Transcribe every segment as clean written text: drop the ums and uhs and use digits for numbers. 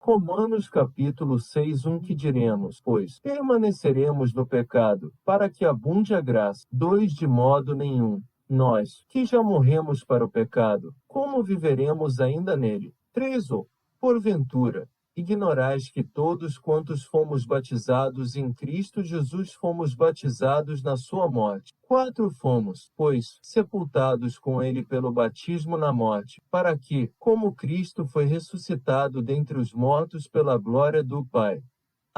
Romanos capítulo 6, que diremos, pois, permaneceremos no pecado, para que abunde a graça. 2 De modo nenhum. Nós, que já morremos para o pecado, como viveremos ainda nele? 3 Porventura, ignorais que todos quantos fomos batizados em Cristo Jesus fomos batizados na sua morte. 4 Fomos, pois, sepultados com ele pelo batismo na morte, para que, como Cristo foi ressuscitado dentre os mortos pela glória do Pai,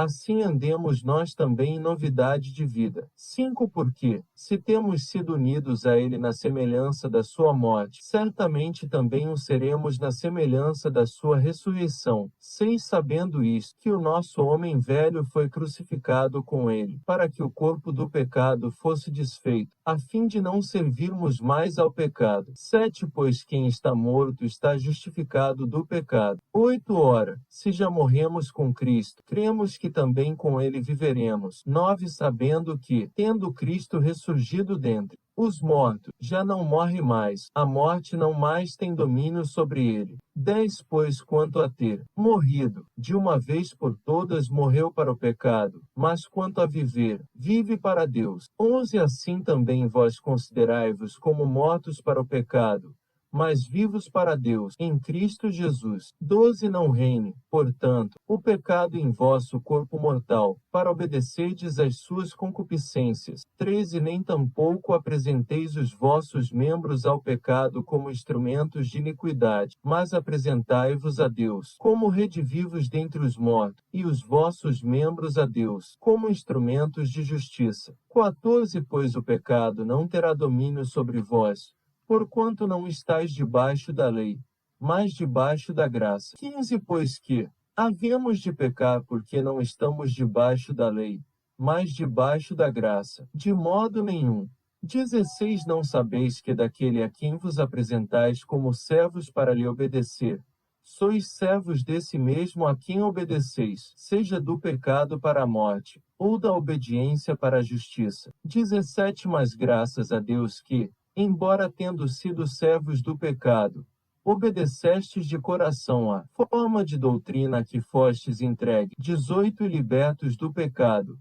assim andemos nós também em novidade de vida. 5 Porque, se temos sido unidos a ele na semelhança da sua morte, certamente também o seremos na semelhança da sua ressurreição. 6 Sabendo isto, que o nosso homem velho foi crucificado com ele, para que o corpo do pecado fosse desfeito, a fim de não servirmos mais ao pecado. 7 Pois quem está morto está justificado do pecado. 8 Ora, se já morremos com Cristo, cremos que também com ele viveremos. 9 Sabendo que, tendo Cristo ressurgido dentre os mortos, já não morre mais, a morte não mais tem domínio sobre ele. 10 Pois quanto a ter morrido, de uma vez por todas morreu para o pecado, mas quanto a viver, vive para Deus. 11 Assim também vós considerai-vos como mortos para o pecado, mas vivos para Deus, em Cristo Jesus. 12 Não reine, portanto, o pecado em vosso corpo mortal, para obedecerdes às suas concupiscências. 13 Nem tampouco apresenteis os vossos membros ao pecado como instrumentos de iniquidade, mas apresentai-vos a Deus, como redivivos dentre os mortos, e os vossos membros a Deus, como instrumentos de justiça. 14 Pois o pecado não terá domínio sobre vós, porquanto não estáis debaixo da lei, mas debaixo da graça. 15 Pois que havemos de pecar porque não estamos debaixo da lei, mas debaixo da graça. De modo nenhum. 16 Não sabeis que daquele a quem vos apresentais como servos para lhe obedecer, sois servos desse mesmo a quem obedeceis, seja do pecado para a morte, ou da obediência para a justiça. 17 Mas graças a Deus que, embora tendo sido servos do pecado, obedecestes de coração à forma de doutrina a que fostes entregue. 18 E libertos do pecado,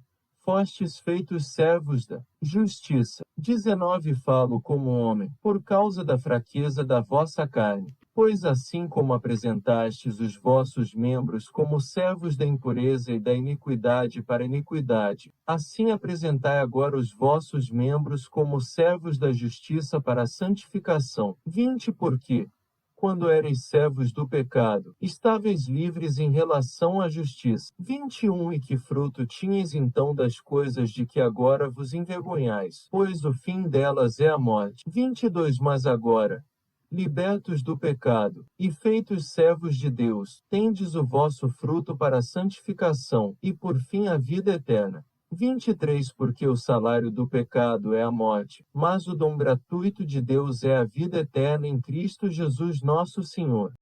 fostes feitos servos da justiça. 19 Falo como homem, por causa da fraqueza da vossa carne. Pois assim como apresentastes os vossos membros como servos da impureza e da iniquidade para iniquidade, assim apresentai agora os vossos membros como servos da justiça para a santificação. 20 Porque, quando erais servos do pecado, estáveis livres em relação à justiça. 21 E que fruto tinhais então das coisas de que agora vos envergonhais? Pois o fim delas é a morte. 22 Mas agora, libertos do pecado, e feitos servos de Deus, tendes o vosso fruto para a santificação, e por fim a vida eterna. 23 Porque o salário do pecado é a morte, mas o dom gratuito de Deus é a vida eterna em Cristo Jesus nosso Senhor.